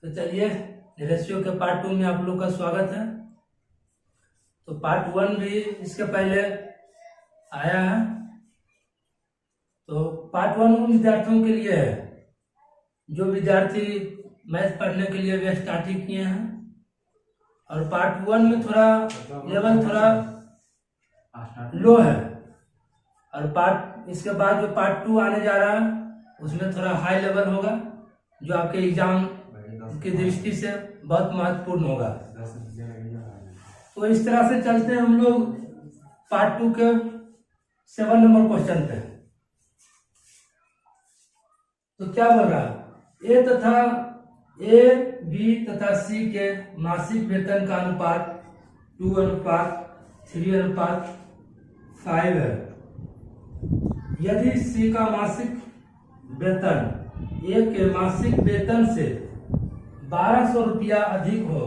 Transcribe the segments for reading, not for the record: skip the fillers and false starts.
तो चलिए रेशियो के पार्ट 2 में आप लोग का स्वागत है। तो पार्ट 1 भी इसके पहले आया है। तो पार्ट 1 उन विद्यार्थियों के लिए है जो विद्यार्थी मैथ पढ़ने के लिए वे स्टार्ट ही किए हैं, और पार्ट 1 में थोड़ा लेवल थोड़ा लो है, और इसके बाद जो पार्ट 2 आने जा रहा है उसमें थोड़ा हाई लेवल होगा, जो आपके एग्जाम की दृष्टि से बहुत महत्वपूर्ण होगा। तो इस तरह से चलते हैं हम लोग पार्ट 2 के 7 नंबर क्वेश्चन पे। तो क्या बोल रहा है, ए, बी तथा सी के मासिक वेतन का अनुपात 2:3:5 है। यदि सी का मासिक वेतन ए के मासिक वेतन से 1200 रुपया अधिक हो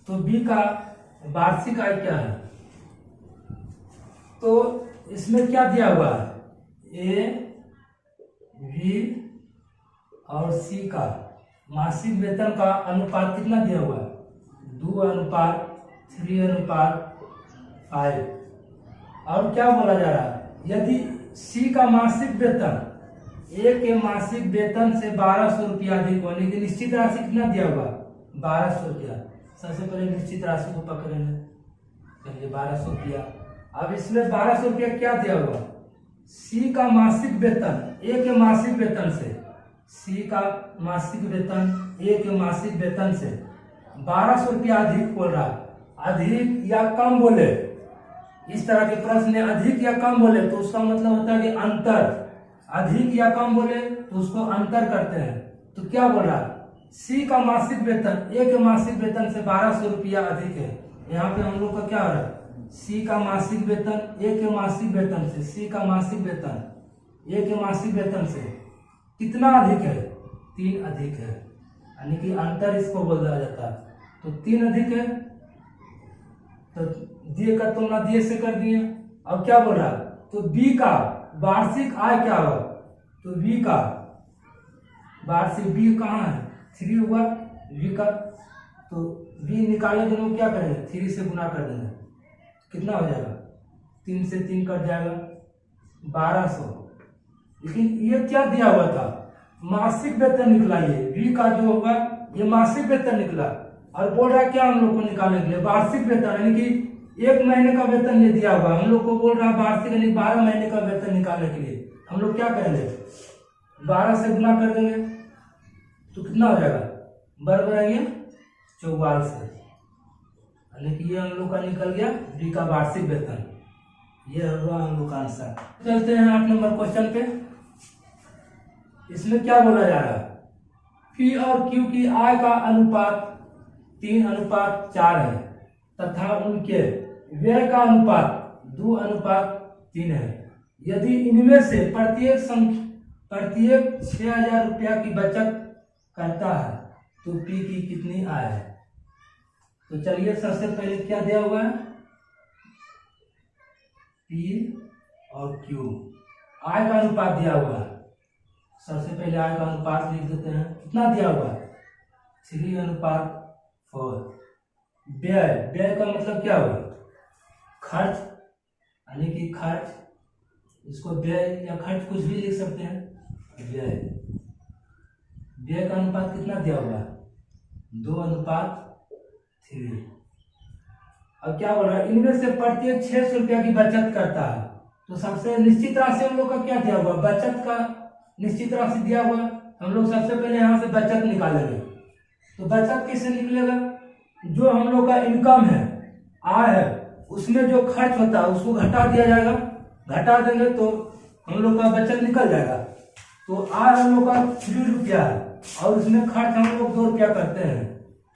तो बी का वार्षिक आय क्या है। तो इसमें क्या दिया हुआ है, ए, बी और सी का मासिक वेतन का अनुपात कितना दिया हुआ है, 2:3:5। और क्या बोला जा रहा है, यदि सी का मासिक वेतन ए के मासिक वेतन से 1200 रुपया अधिक हो, लेकिन निश्चित राशि कितना दिया हुआ, 1200 रुपया। सबसे पहले निश्चित राशि को पकड़ेंगे, चलिए 1200 रुपया। अब इसमें 1200 रुपया क्या दिया हुआ, सी का मासिक वेतन ए के मासिक वेतन से, सी का मासिक वेतन ए के मासिक वेतन से 1200 रुपया अधिक बोल रहा। अधिक या कम बोले, इस तरह के प्रश्न में अधिक या कम बोले तो उसका मतलब होता है कि अंतर। अधिक या कम बोले तो उसको अंतर करते हैं। तो क्या बोल रहा है, सी का मासिक वेतन ए के मासिक वेतन से 1200 रुपया अधिक है। यहाँ पे हम लोग का क्या हो रहा है, सी का मासिक वेतन ए के मासिक वेतन से, सी का मासिक वेतन ए के मासिक वेतन से कितना अधिक है, 3 अधिक है, यानी कि अंतर इसको बोला जाता है। तो 3 अधिक है, तो दिए का तुलना दिए से कर दिए। अब क्या बोल रहा है, तो बी का वार्षिक आय क्या होगा, तो बी का वार्षिक, बी कहाँ है, 3 हुआ बी का, तो बी निकालने के लिए क्या करेंगे, 3 से गुना कर देंगे, कितना हो जाएगा, 3 से 3 कट जाएगा, 1200। लेकिन ये क्या दिया हुआ था, मासिक वेतन निकला, ये बी का जो होगा ये मासिक वेतन निकला, और बोल रहा है क्या हम लोग को निकालने के लिए, वार्षिक वेतन, यानी कि 1 महीने का वेतन ये दिया हुआ, हम लोग को बोल रहा है वार्षिक यानी 12 महीने का वेतन निकालने के लिए हम लोग क्या करेंगे, 12 से गुना कर देंगे, तो कितना हो जाएगा, बराबर आएंगे 44, यानी कि ये हम लोग का निकल गया बी का वार्षिक वेतन। ये हुआ हम लोग का आंसर। चलते हैं 8 नंबर क्वेश्चन पे। इसमें क्या बोला जा रहा है, पी और क्यू की आय का अनुपात 3:4 है तथा उनके व्यय का अनुपात 2:3 है। यदि इनमें से प्रत्येक 6000 रुपया की बचत करता है तो पी की कितनी आय है। तो चलिए सबसे पहले क्या दिया हुआ है, पी और क्यू आय का अनुपात दिया हुआ है। सबसे पहले आय का अनुपात लिख देते हैं, कितना दिया हुआ है, 3:4। व्यय का मतलब क्या हुआ, खर्च, यानी कि खर्च, इसको व्यय या खर्च कुछ भी लिख सकते हैं, व्यय का अनुपात कितना दिया हुआ है, 2:3। अब क्या बोल रहा है, इनमें से प्रत्येक 600 रुपया की बचत करता है। तो सबसे निश्चित राशि हम लोग का क्या दिया हुआ, बचत का निश्चित राशि दिया हुआ, हम लोग सबसे पहले यहाँ से बचत निकालेंगे। तो बचत कैसे निकलेगा, जो हम लोग का इनकम है, आय है, उसमें जो खर्च होता है उसको घटा दिया जाएगा, घटा देंगे तो हम लोग का बचत निकल जाएगा। तो आय हम लोग का 3 रुपया है और उसमें खर्च हम लोग 2 रुपया करते हैं,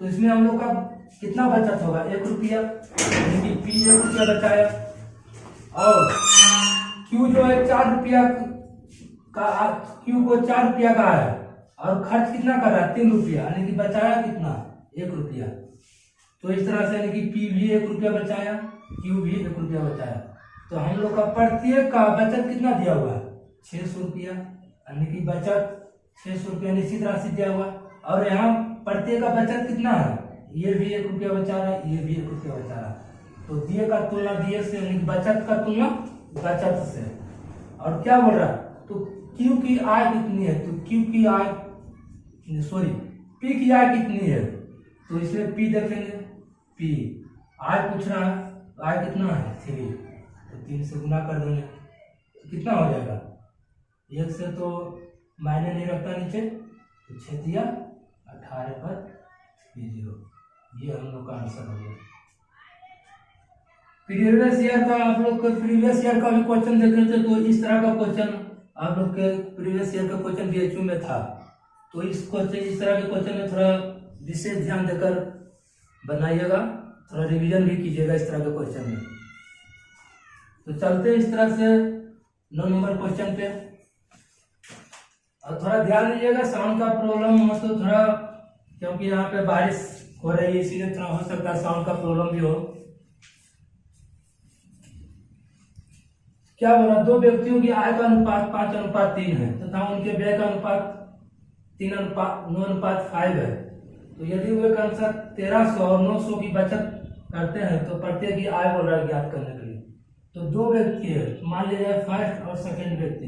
तो इसमें हम लोग का कितना बचत होगा, 1 रुपया, यानी कि पी 1 रुपया बचाया। और क्यू जो है 4 रुपया का, क्यू को 4 रुपया का है और खर्च कितना कर रहा है, 3 रुपया, यानी कि बचाया कितना, 1 रुपया। तो इस तरह से यानी कि पी भी 1 रुपया बचाया, क्यू भी 1 रुपया बचाया। तो हम लोग का प्रत्येक का बचत कितना दिया हुआ है, 600 रुपया, यानी कि बचत 600 रुपया निश्चित राशि दिया हुआ। और यहाँ प्रत्येक का बचत कितना है, ये भी 1 रुपया बचा रहा है, ये भी 1 रुपया बचा रहा है। तो दिए का तुलना दिए से, बचत का तुलना बचत से। और क्या बोल रहा है, तो क्यू की आय कितनी है, तो क्यू की आय सॉरी पी की आय कितनी है, तो इसमें पी देखेंगे, पी आय पूछ रहा है, आय कितना है 3, तो 3 से गुना कर देंगे तो कितना हो जाएगा, 1 से तो मायने नहीं रखता नीचे, तो 6 दिया 18 पर 30, ये हम लोग का आंसर हो गया। प्रीवियस ईयर का आप लोग को प्रीवियस ईयर का भी क्वेश्चन देख रहे थे, तो इस तरह का क्वेश्चन आप लोग के प्रीवियस ईयर का क्वेश्चन बीएचयू में था, तो इस तरह के क्वेश्चन में थोड़ा विशेष ध्यान देकर बनाइएगा, थोड़ा रिवीजन भी कीजिएगा इस तरह के क्वेश्चन में। तो चलते हैं इस तरह से 9 नंबर क्वेश्चन पे, और थोड़ा ध्यान दीजिएगा साउंड का प्रॉब्लम हो तो थोड़ा, क्योंकि यहाँ पे बारिश हो रही है इसीलिए थोड़ा हो सकता है साउंड का प्रॉब्लम भी हो। क्या बोला, 2 व्यक्तियों की आय का अनुपात 5:3 है तथा उनके व्यय का अनुपात 3:9:5 है। तो यदि वे क्रमशः 1300 और 900 की बचत करते हैं तो प्रत्येक की आय बोल रहा है ज्ञात करने के लिए। तो 2 व्यक्ति है, मान लिया जाए फर्स्ट और सेकंड व्यक्ति,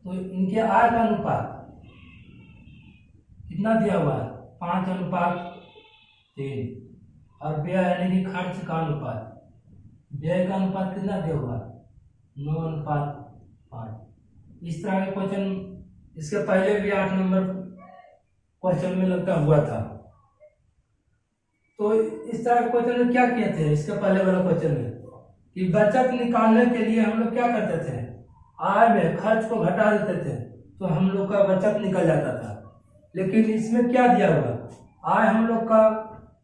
तो इनके आय का अनुपात कितना दिया हुआ है 5:3, और व्यय यानी कि खर्च का अनुपात, व्यय का अनुपात कितना दिया हुआ है 9:5। इस तरह के क्वेश्चन इसके पहले भी 8 नंबर क्वेश्चन में लगता हुआ था। तो इस तरह के क्वेश्चन में क्या किए थे, इसके पहले वाला क्वेश्चन में कि बचत निकालने के लिए हम लोग क्या करते थे, आय में खर्च को घटा देते थे तो हम लोग का बचत निकल जाता था। लेकिन इसमें क्या दिया हुआ, आय हम लोग का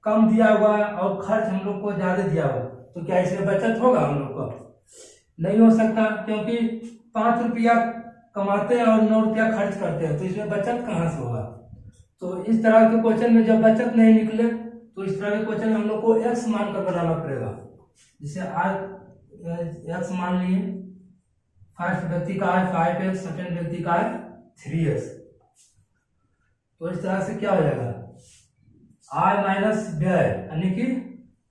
कम दिया हुआ और खर्च हम लोग को ज्यादा दिया हुआ, तो क्या इसमें बचत होगा हम लोग का, नहीं हो सकता, क्योंकि 5 रुपया कमाते हैं और 9 रुपया खर्च करते हैं, तो इसमें बचत कहाँ से होगा। तो इस तरह के क्वेश्चन में जब बचत नहीं निकले तो इस तरह के क्वेश्चन हम लोग को एक्स मान कर बनाना पड़ेगा। जैसे आज एक्स मान लिए, फर्स्ट व्यक्ति का आय 5x, सेकंड व्यक्ति का आय 3x, तो इस तरह से क्या हो जाएगा, आय माइनस व्यय, यानी कि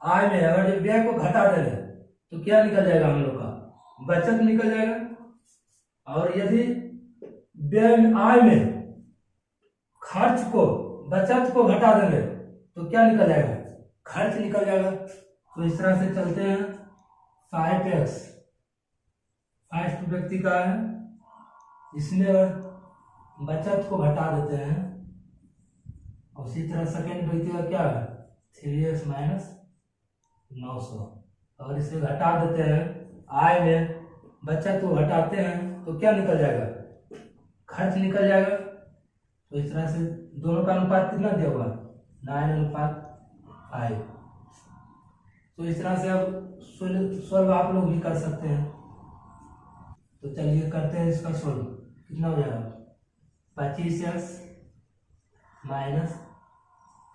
आय में अगर जो व्यय को घटा देंगे तो क्या निकल जाएगा हम लोग का, बचत निकल जाएगा। और यदि व्यय में आय में खर्च को बचत को घटा देंगे तो क्या निकल जाएगा, खर्च निकल जाएगा। तो इस तरह से चलते हैं, 5x फर्स्ट व्यक्ति का है, इसमें अगर बचत को घटा देते हैं, उसी तरह सेकेंड व्यक्ति का क्या है 3x माइनस 900, अगर इसे घटा देते हैं, आय में बचत को घटाते हैं तो क्या निकल जाएगा, खर्च निकल जाएगा। तो इस तरह से दोनों का अनुपात कितना दिया हुआ 9:5। तो इस तरह से अब सोल्व आप लोग भी कर सकते हैं। तो चलिए करते हैं इसका सोल्व, कितना हो जाएगा 25x माइनस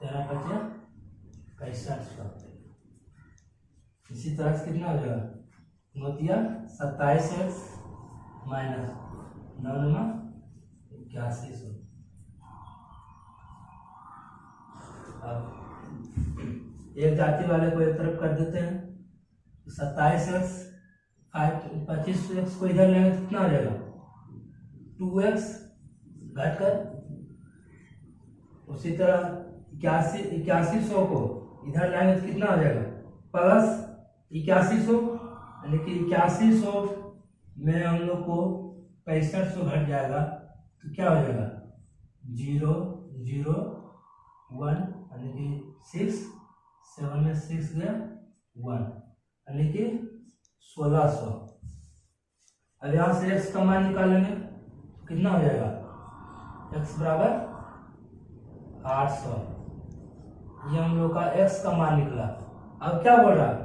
13×5=6500। इसी तरह से कितना हो जाएगा, मोतिया 27x माइनस 9×8100। अब एक जाति वाले को एक तरफ कर देते हैं, 27x 25x को इधर लेंगे तो कितना हो जाएगा 2x घटकर, उसी तरह 8100 को इधर लाएंगे तो कितना हो जाएगा प्लस 8100, यानी कि 8100 में हम लोग को 6500 घट जाएगा तो क्या हो जाएगा 0 0 1, यानी कि 6 7 में 6 गया 1, यानी कि 1600। अब यहाँ से x का मान निकालेंगे तो कितना हो जाएगा, x बराबर 800, ये हम लोग का x का मान निकला। अब क्या बोल रहा है,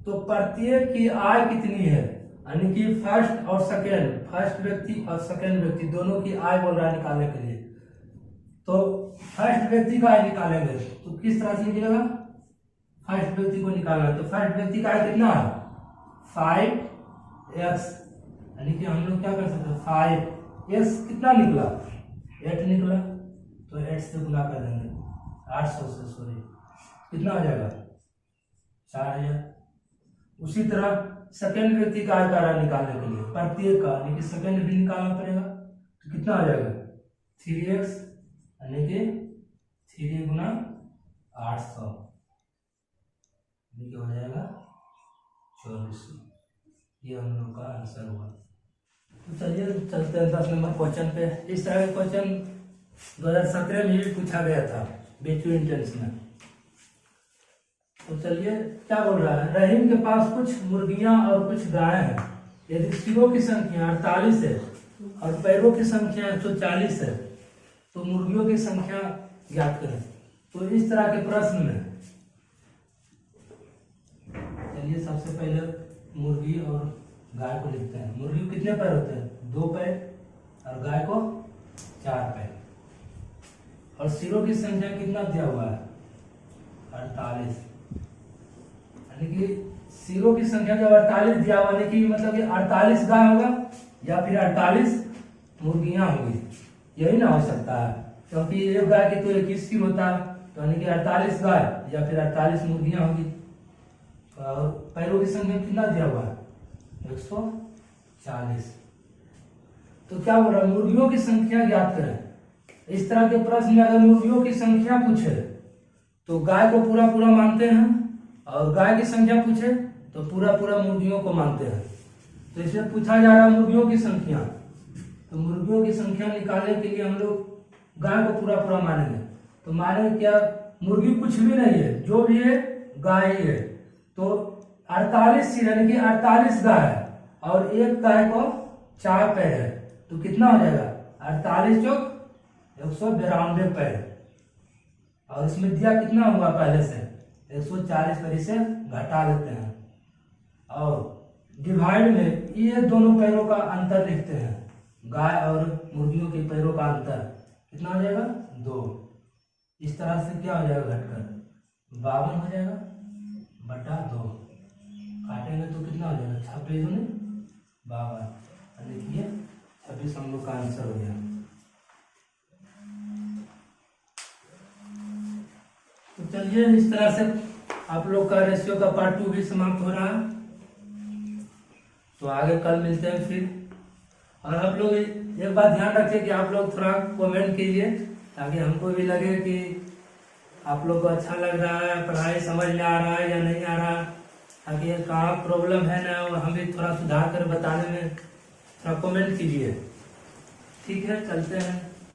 तो प्रत्येक की आय कितनी है, यानी कि फर्स्ट और सेकेंड, फर्स्ट व्यक्ति और सेकेंड व्यक्ति दोनों की आय बोल रहा है निकालने के लिए। तो फर्स्ट व्यक्ति का आय निकालेंगे तो किस तरह से निकलेगा, फर्स्ट व्यक्ति को निकालना है, तो फर्स्ट व्यक्ति का आय कितना है 5x, यानी कि हम लोग क्या कर सकते हैं 5x कितना निकला 8 निकला, तो 8 से गुना कर देंगे 800 से, सॉरी, कितना हो जाएगा 4000। उसी तरह सेकेंड व्यक्ति का आय का आरा निकालने के लिए प्रत्येक का यानी कि सेकेंड भी निकालना पड़ेगा, तो कितना हो जाएगा 3x यानी कि 3 गुना 800 हो जाएगा 2400। ये हम लोग का आंसर हुआ। तो चलिए चलते हैं 10 नंबर क्वेश्चन पे। इस तरह का क्वेश्चन 2017 में भी पूछा गया था बेचू इंटेंस में। तो चलिए क्या बोल रहा है, रहीम के पास कुछ मुर्गियां और कुछ गायें हैं। यदि सिरों की संख्या 48 है और पैरों की संख्या 140 है तो मुर्गियों की संख्या ज्ञात करें। तो इस तरह के प्रश्न में चलिए सबसे पहले मुर्गी और गाय को लिखते हैं। मुर्गी को कितने पैर होते हैं 2 पैर और गाय को 4 पैर। और सिरों की संख्या कितना दिया हुआ है 48, यानी कि सिरों की संख्या जब 48 दिया हुआ यानी कि मतलब कि 48 गाय होगा या फिर 48 मुर्गियां होंगी, यही ना हो सकता है, क्योंकि एक गाय के तो 21 सिर होता है, तो यानी कि 48 गाय या फिर 48 मुर्गियां होंगी। और पैरों की संख्या कितना दिया हुआ है 140। तो क्या बोल रहा है, मुर्गियों की संख्या ज्ञात करें। इस तरह के प्रश्न में अगर मुर्गियों की संख्या पूछे तो गाय को पूरा पूरा मानते हैं, और गाय की संख्या पूछे तो पूरा पूरा मुर्गियों को मानते हैं। तो इसमें पूछा जा रहा है मुर्गियों की संख्या, तो मुर्गियों की संख्या निकालने के लिए हम लोग गाय को पूरा पूरा मानेंगे। तो मानेंगे क्या, मुर्गी कुछ भी नहीं है, जो भी है गाय ही है। तो 48 सिर यानी कि 48 गाय है और एक गाय को 4 पैर है, तो कितना हो जाएगा 48 चौक 192 पैर। और इसमें दिया कितना होगा पहले से 140 पर, इसे घटा देते हैं और डिवाइड में ये दोनों पैरों का अंतर लिखते हैं, गाय और मुर्गियों के पैरों का अंतर कितना हो जाएगा 2। इस तरह से क्या हो जाएगा घटकर 52 हो जाएगा बटा 2। काटेंगे तो कितना हो जाएगा 26 में 52, देखिए 26 हम लोग का आंसर हो गया। तो चलिए इस तरह से आप लोग का रेशियो का पार्ट 2 भी समाप्त हो रहा है। तो आगे कल मिलते हैं फिर। और आप लोग एक बात ध्यान रखिए कि आप लोग थोड़ा कमेंट कीजिए ताकि हमको भी लगे कि आप लोग को अच्छा लग रहा है, पढ़ाई समझ में आ रहा है या नहीं आ रहा, ताकि कहाँ प्रॉब्लम है ना और हम भी थोड़ा सुधार कर बताने में थोड़ा कमेंट कीजिए। ठीक है, चलते हैं।